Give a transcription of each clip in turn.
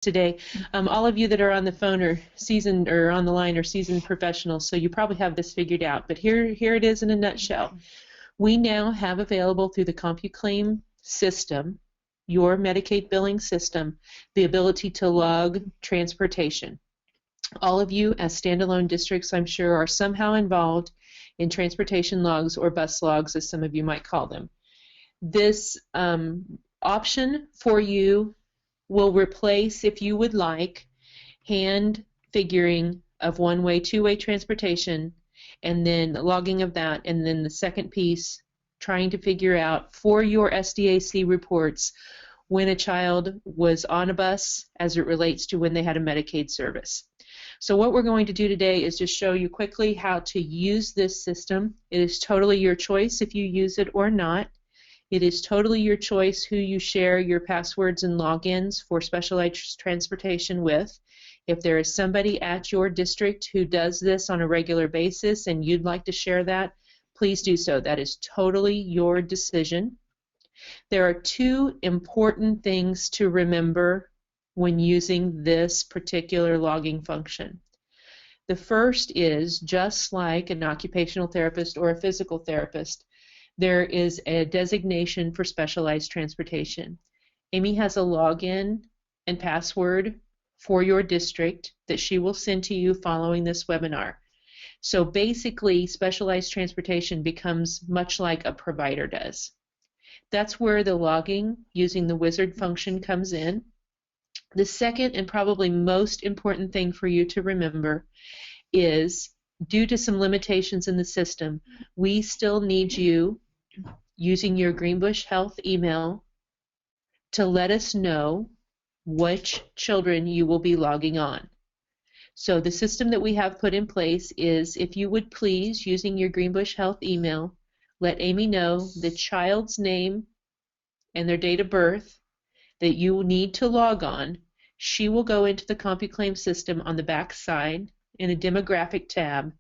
today. All of you that are on the phone are seasoned, or on the line are seasoned professionals, so you probably have this figured out. But here it is in a nutshell. We now have available through the CompuClaim system, your Medicaid billing system, the ability to log transportation. All of you as standalone districts, I'm sure, are somehow involved in transportation logs, or bus logs, as some of you might call them. This option for you will replace, if you would like, hand figuring of one-way, two-way transportation, and then logging of that, and then the second piece, trying to figure out for your SDAC reports when a child was on a bus as it relates to when they had a Medicaid service. So what we're going to do today is just show you quickly how to use this system. It is totally your choice if you use it or not. It is totally your choice who you share your passwords and logins for specialized transportation with. If there is somebody at your district who does this on a regular basis and you'd like to share that, please do so. That is totally your decision. There are two important things to remember when using this particular logging function. The first is, just like an occupational therapist or a physical therapist, there is a designation for specialized transportation. Amy has a login and password for your district that she will send to you following this webinar. So basically, specialized transportation becomes much like a provider does. That's where the logging using the wizard function comes in. The second and probably most important thing for you to remember is, due to some limitations in the system, we still need you using your Greenbush Health email to let us know which children you will be logging on. So the system that we have put in place is, if you would please, using your Greenbush Health email, let Amy know the child's name and their date of birth that you need to log on. She will go into the CompuClaim system on the back side in a demographic tab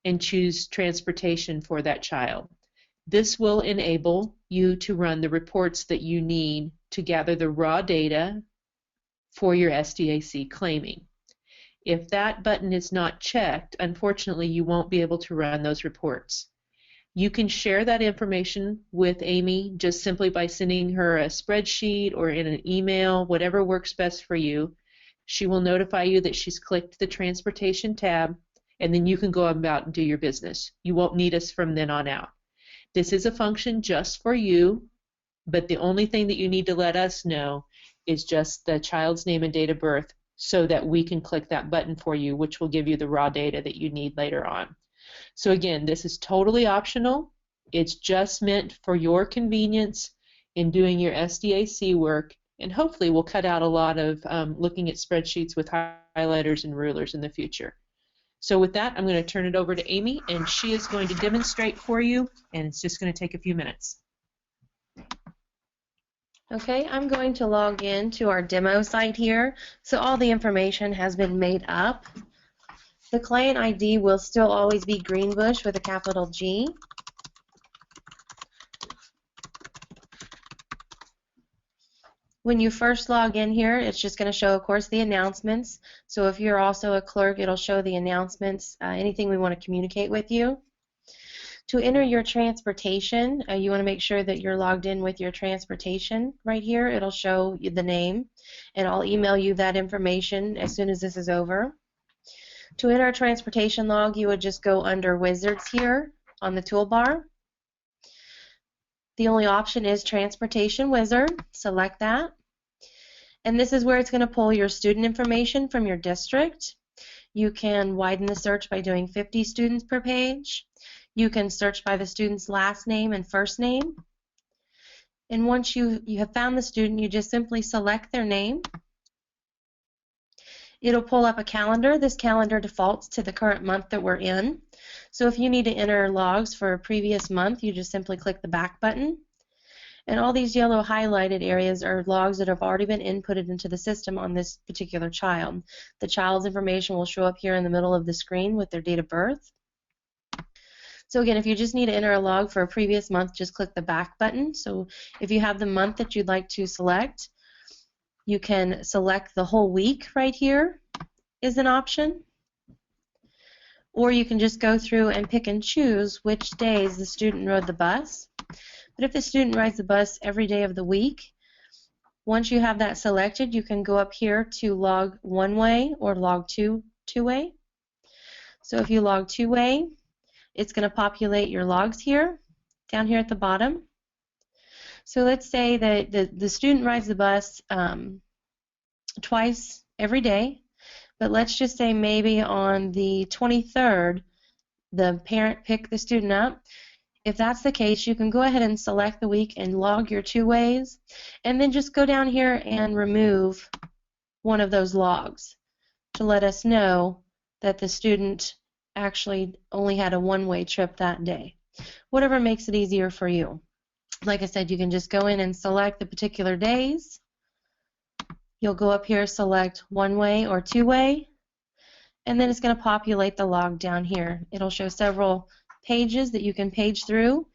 and choose transportation for that child. This will enable you to run the reports that you need to gather the raw data for your SDAC claiming. If that button is not checked, unfortunately, you won't be able to run those reports. You can share that information with Amy just simply by sending her a spreadsheet or in an email, whatever works best for you. She will notify you that she's clicked the transportation tab, and then you can go about and do your business. You won't need us from then on out. This is a function just for you, but the only thing that you need to let us know is just the child's name and date of birth so that we can click that button for you, which will give you the raw data that you need later on. So again, this is totally optional. It's just meant for your convenience in doing your SDAC work, and hopefully we'll cut out a lot of looking at spreadsheets with highlighters and rulers in the future. So with that, I'm going to turn it over to Amy, and she is going to demonstrate for you, and it's just going to take a few minutes. Okay, I'm going to log in to our demo site here. So all the information has been made up. The client ID will still always be Greenbush with a capital G. When you first log in here, it's just going to show, of course, the announcements. So if you're also a clerk, it'll show the announcements, anything we want to communicate with you. To enter your transportation, you want to make sure that you're logged in with your transportation right here. It'll show you the name, and I'll email you that information as soon as this is over. To enter a transportation log, you would just go under Wizards here on the toolbar. The only option is Transportation Wizard. Select that. And this is where it's going to pull your student information from your district. You can widen the search by doing 50 students per page. You can search by the student's last name and first name. And once you have found the student, you just simply select their name. It'll pull up a calendar. This calendar defaults to the current month that we're in. So if you need to enter logs for a previous month, you just simply click the back button. And all these yellow highlighted areas are logs that have already been inputted into the system on this particular child. The child's information will show up here in the middle of the screen with their date of birth. So again, if you just need to enter a log for a previous month, just click the back button. So if you have the month that you'd like to select, You can select the whole week right here is an option. Or you can just go through and pick and choose which days the student rode the bus. But if the student rides the bus every day of the week, once you have that selected, you can go up here to log one-way or log two-way. So if you log two-way, it's going to populate your logs here, down here at the bottom. So let's say that the student rides the bus twice every day, but let's just say maybe on the 23rd, the parent picked the student up. If that's the case, you can go ahead and select the week and log your two ways, and then just go down here and remove one of those logs to let us know that the student actually only had a one-way trip that day. Whatever makes it easier for you. Like I said, you can just go in and select the particular days. You'll go up here, select one-way or two-way, and then it's going to populate the log down here. It'll show several pages that you can page through,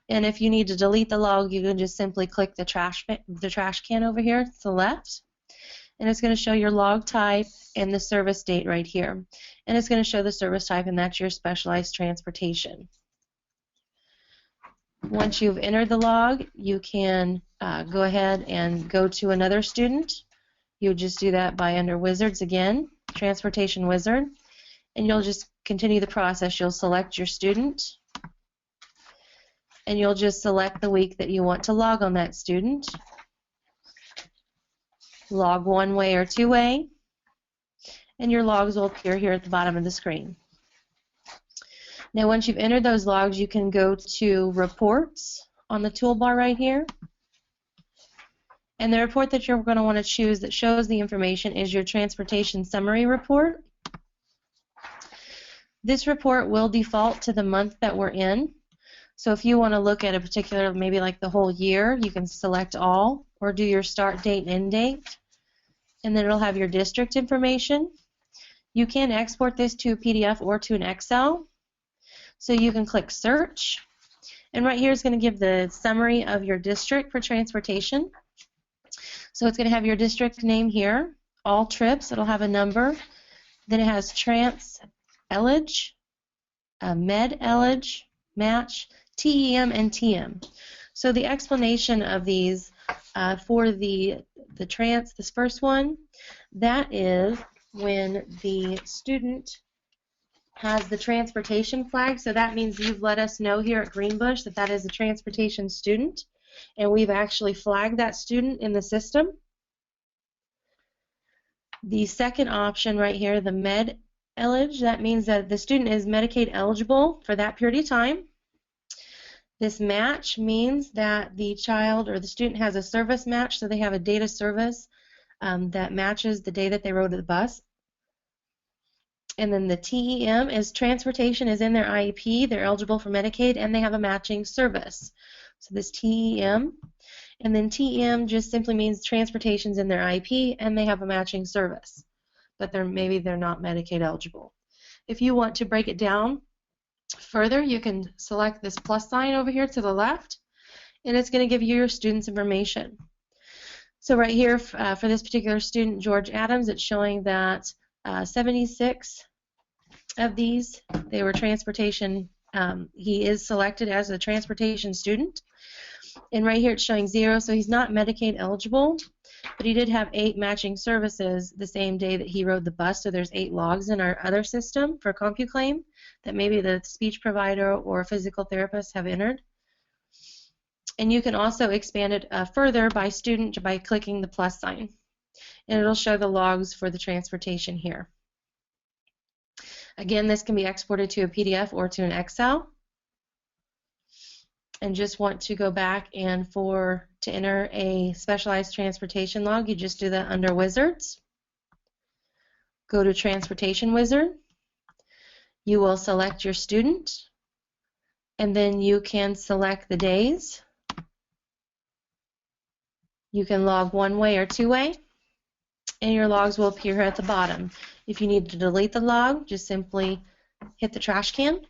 and if you need to delete the log, you can just simply click the trash can over here to the left, and it's going to show your log type and the service date right here, and it's going to show the service type, and that's your specialized transportation. Once you've entered the log, you can go ahead and go to another student. You'll just do that by under Wizards again, Transportation Wizard, and you'll just continue the process. You'll select your student, and you'll just select the week that you want to log on that student. Log one-way or two-way, and your logs will appear here at the bottom of the screen. Now once you've entered those logs, you can go to Reports on the toolbar right here. And the report that you're going to want to choose that shows the information is your Transportation Summary Report. This report will default to the month that we're in. So if you want to look at a particular, maybe like the whole year, you can select all or do your start date and end date. And then it'll have your district information. You can export this to a PDF or to an Excel. So you can click Search. And right here is going to give the summary of your district for transportation. So it's going to have your district name here, all trips, it'll have a number. Then it has trans-elig, med-elig, match, TEM, and TM. So the explanation of these for the trans, this first one, that is when the student has the transportation flag. So that means you've let us know here at Greenbush that that is a transportation student, and we've actually flagged that student in the system. The second option right here, the med-elig, that means that the student is Medicaid eligible for that period of time. This match means that the child or the student has a service match, so they have a data service that matches the day that they rode the bus. And then the TEM is transportation is in their IEP, they're eligible for Medicaid, and they have a matching service. So this TEM. And then TM just simply means transportation's in their IEP and they have a matching service, but maybe they're not Medicaid eligible. If you want to break it down further, you can select this plus sign over here to the left, and it's going to give you your student's information. So right here for this particular student, George Adams, it's showing that 76 of these, they were transportation, he is selected as a transportation student. And right here it's showing 0, so he's not Medicaid eligible, but he did have 8 matching services the same day that he rode the bus, so there's 8 logs in our other system for CompuClaim that maybe the speech provider or physical therapist have entered. And you can also expand it further by student by clicking the plus sign, and it'll show the logs for the transportation here. Again, this can be exported to a PDF or to an Excel. And just want to go back and to enter a specialized transportation log, you just do that under Wizards. Go to Transportation Wizard. You will select your student, and then you can select the days. You can log one-way or two-way, and your logs will appear here at the bottom. If you need to delete the log, just simply hit the trash can.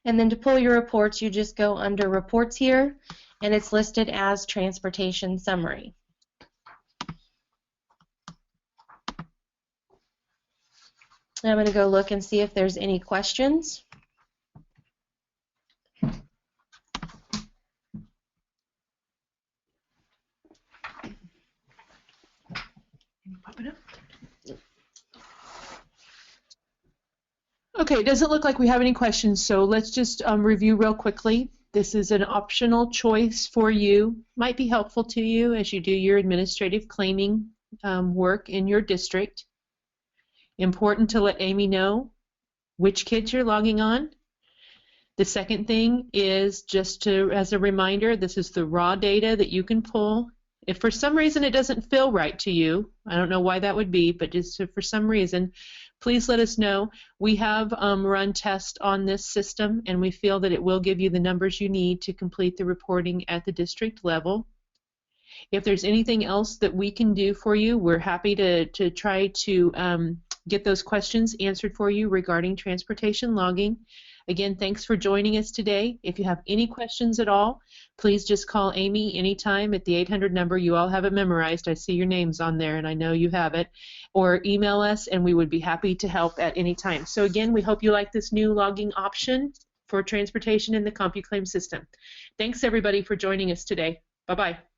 And then to pull your reports, you just go under Reports here, and it's listed as Transportation Summary. I'm going to go look and see if there's any questions. Okay, it doesn't look like we have any questions, so let's just review real quickly. This is an optional choice for you. Might be helpful to you as you do your administrative claiming work in your district. Important to let Amy know which kids you're logging on. The second thing is just to, as a reminder, this is the raw data that you can pull. If for some reason it doesn't feel right to you, I don't know why that would be, but just for some reason, please let us know. We have run tests on this system, and we feel that it will give you the numbers you need to complete the reporting at the district level. If there's anything else that we can do for you, we're happy to try to get those questions answered for you regarding transportation logging. Again, thanks for joining us today. If you have any questions at all, please just call Amy anytime at the 800 number. You all have it memorized. I see your names on there, and I know you have it. Or email us, and we would be happy to help at any time. So again, we hope you like this new logging option for transportation in the CompuClaim system. Thanks, everybody, for joining us today. Bye-bye.